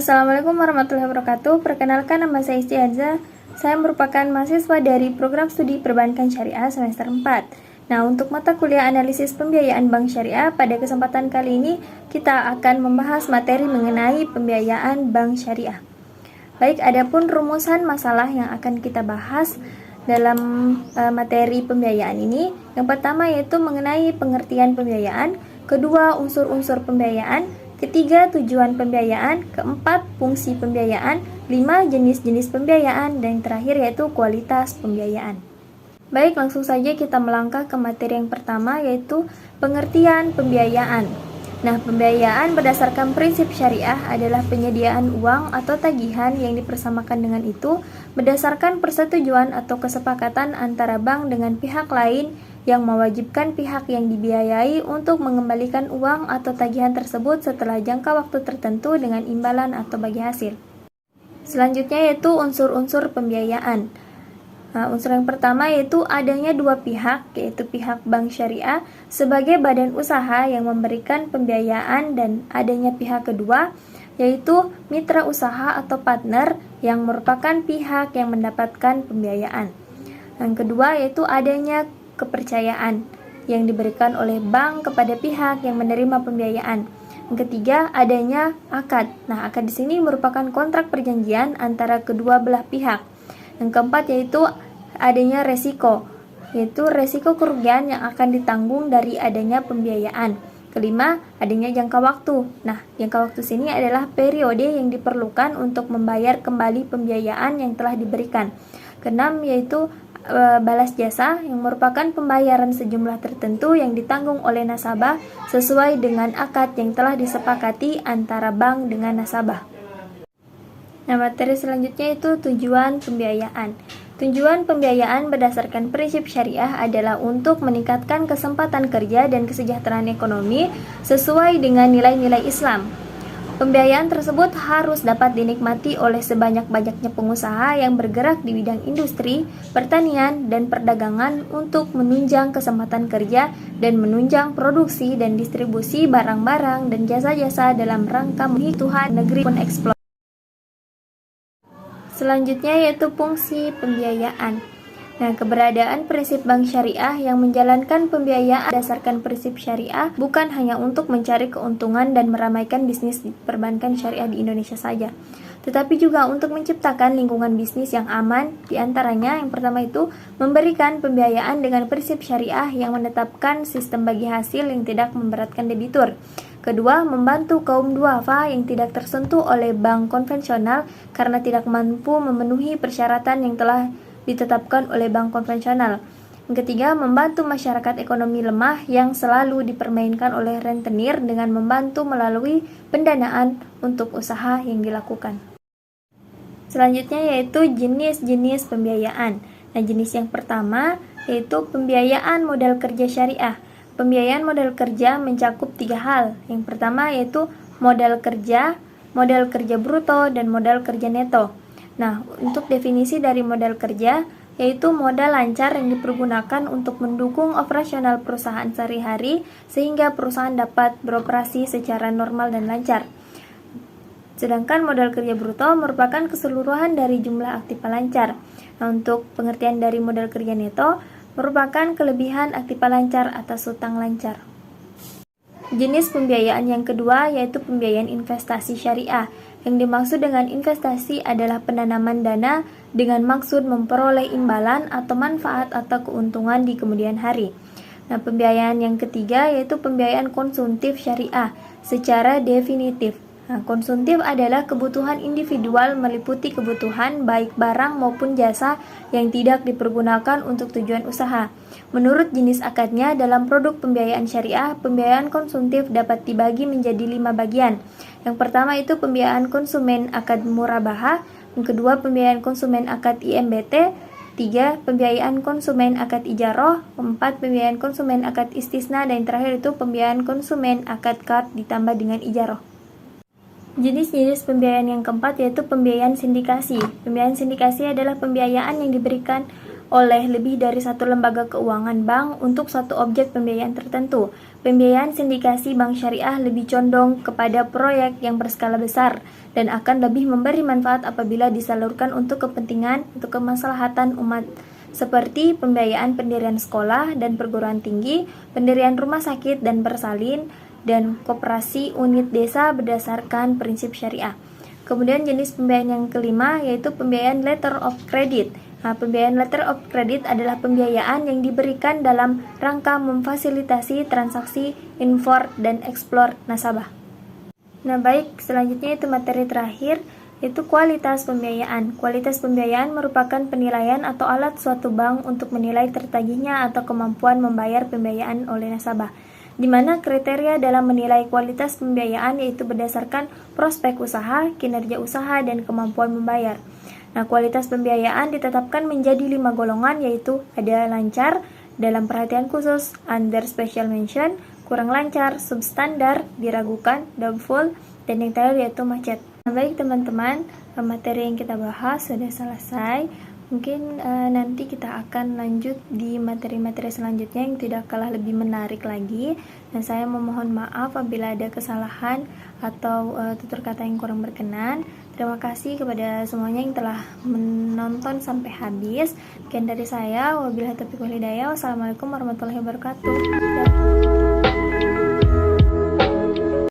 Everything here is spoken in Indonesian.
Assalamualaikum warahmatullahi wabarakatuh. Perkenalkan, nama saya Istiaza. Saya merupakan mahasiswa dari program studi perbankan syariah semester 4. Nah, untuk mata kuliah analisis pembiayaan bank syariah, pada kesempatan kali ini kita akan membahas materi mengenai pembiayaan bank syariah. Baik, adapun rumusan masalah yang akan kita bahas dalam materi pembiayaan ini, yang pertama yaitu mengenai pengertian pembiayaan, kedua unsur-unsur pembiayaan, ketiga tujuan pembiayaan, keempat fungsi pembiayaan, 5 jenis-jenis pembiayaan, dan yang terakhir yaitu kualitas pembiayaan. Baik, langsung saja kita melangkah ke materi yang pertama yaitu pengertian pembiayaan. Nah, pembiayaan berdasarkan prinsip syariah adalah penyediaan uang atau tagihan yang dipersamakan dengan itu berdasarkan persetujuan atau kesepakatan antara bank dengan pihak lain yang mewajibkan pihak yang dibiayai untuk mengembalikan uang atau tagihan tersebut setelah jangka waktu tertentu dengan imbalan atau bagi hasil. Selanjutnya yaitu unsur-unsur pembiayaan. Nah, unsur yang pertama yaitu adanya dua pihak, yaitu pihak bank syariah sebagai badan usaha yang memberikan pembiayaan dan adanya pihak kedua yaitu mitra usaha atau partner yang merupakan pihak yang mendapatkan pembiayaan. Yang kedua yaitu adanya kepercayaan yang diberikan oleh bank kepada pihak yang menerima pembiayaan. Yang ketiga, adanya akad. Nah, akad di sini merupakan kontrak perjanjian antara kedua belah pihak. Yang keempat yaitu adanya resiko, yaitu resiko kerugian yang akan ditanggung dari adanya pembiayaan. Kelima, adanya jangka waktu. Nah, jangka waktu sini adalah periode yang diperlukan untuk membayar kembali pembiayaan yang telah diberikan. Keenam yaitu balas jasa yang merupakan pembayaran sejumlah tertentu yang ditanggung oleh nasabah sesuai dengan akad yang telah disepakati antara bank dengan nasabah. Nah, materi selanjutnya itu tujuan pembiayaan. Tujuan pembiayaan berdasarkan prinsip syariah adalah untuk meningkatkan kesempatan kerja dan kesejahteraan ekonomi sesuai dengan nilai-nilai Islam. Pembiayaan tersebut harus dapat dinikmati oleh sebanyak-banyaknya pengusaha yang bergerak di bidang industri, pertanian, dan perdagangan untuk menunjang kesempatan kerja dan menunjang produksi dan distribusi barang-barang dan jasa-jasa dalam rangka memenuhi kebutuhan negeri pun eksplor. Selanjutnya yaitu fungsi pembiayaan. Nah, keberadaan prinsip bank syariah yang menjalankan pembiayaan berdasarkan prinsip syariah bukan hanya untuk mencari keuntungan dan meramaikan bisnis perbankan syariah di Indonesia saja, tetapi juga untuk menciptakan lingkungan bisnis yang aman. Di antaranya, yang pertama itu memberikan pembiayaan dengan prinsip syariah yang menetapkan sistem bagi hasil yang tidak memberatkan debitur. Kedua, membantu kaum duafa yang tidak tersentuh oleh bank konvensional karena tidak mampu memenuhi persyaratan yang telah ditetapkan oleh bank konvensional. Yang ketiga, membantu masyarakat ekonomi lemah yang selalu dipermainkan oleh rentenir dengan membantu melalui pendanaan untuk usaha yang dilakukan. Selanjutnya yaitu jenis-jenis pembiayaan. Nah, jenis yang pertama yaitu pembiayaan modal kerja syariah. Pembiayaan modal kerja mencakup 3 hal. Yang pertama yaitu modal kerja bruto, dan modal kerja neto. Nah, untuk definisi dari modal kerja, yaitu modal lancar yang dipergunakan untuk mendukung operasional perusahaan sehari-hari sehingga perusahaan dapat beroperasi secara normal dan lancar. Sedangkan modal kerja bruto merupakan keseluruhan dari jumlah aktiva lancar. Nah, untuk pengertian dari modal kerja neto, merupakan kelebihan aktiva lancar atas hutang lancar. Jenis pembiayaan yang kedua yaitu pembiayaan investasi syariah. Yang dimaksud dengan investasi adalah penanaman dana dengan maksud memperoleh imbalan atau manfaat atau keuntungan di kemudian hari. Nah, pembiayaan yang ketiga yaitu pembiayaan konsumtif syariah secara definitif. Nah, konsumtif adalah kebutuhan individual meliputi kebutuhan baik barang maupun jasa yang tidak dipergunakan untuk tujuan usaha. Menurut jenis akadnya dalam produk pembiayaan syariah, pembiayaan konsumtif dapat dibagi menjadi 5 bagian. Yang pertama itu pembiayaan konsumen akad murabahah, yang kedua pembiayaan konsumen akad IMBT, 3 pembiayaan konsumen akad ijaroh, 4 pembiayaan konsumen akad istisna, dan yang terakhir itu pembiayaan konsumen akad qard ditambah dengan ijaroh. Jenis-jenis pembiayaan yang keempat yaitu pembiayaan sindikasi. Pembiayaan sindikasi adalah pembiayaan yang diberikan oleh lebih dari satu lembaga keuangan bank untuk suatu objek pembiayaan tertentu. Pembiayaan sindikasi bank syariah lebih condong kepada proyek yang berskala besar dan akan lebih memberi manfaat apabila disalurkan untuk kepentingan untuk kemaslahatan umat, seperti pembiayaan pendirian sekolah dan perguruan tinggi, pendirian rumah sakit dan bersalin, dan koperasi unit desa berdasarkan prinsip syariah. Kemudian jenis pembiayaan yang kelima yaitu pembiayaan letter of credit. Nah, pembiayaan letter of credit adalah pembiayaan yang diberikan dalam rangka memfasilitasi transaksi impor dan ekspor nasabah. Nah, baik, selanjutnya itu materi terakhir, yaitu kualitas pembiayaan. Kualitas pembiayaan merupakan penilaian atau alat suatu bank untuk menilai tertagihnya atau kemampuan membayar pembiayaan oleh nasabah, di mana kriteria dalam menilai kualitas pembiayaan yaitu berdasarkan prospek usaha, kinerja usaha, dan kemampuan membayar. Nah, kualitas pembiayaan ditetapkan menjadi 5 golongan, yaitu ada lancar, dalam perhatian khusus, under special mention, kurang lancar, substandar, diragukan, doubtful, dan yang terakhir yaitu macet. Nah, baik teman-teman, materi yang kita bahas sudah selesai. Mungkin nanti kita akan lanjut di materi-materi selanjutnya yang tidak kalah lebih menarik lagi. Dan saya memohon maaf apabila ada kesalahan atau tutur kata yang kurang berkenan. Terima kasih kepada semuanya yang telah menonton sampai habis. Sekian dari saya. Wabillahi taufiq wal hidayah. Wassalamualaikum warahmatullahi wabarakatuh.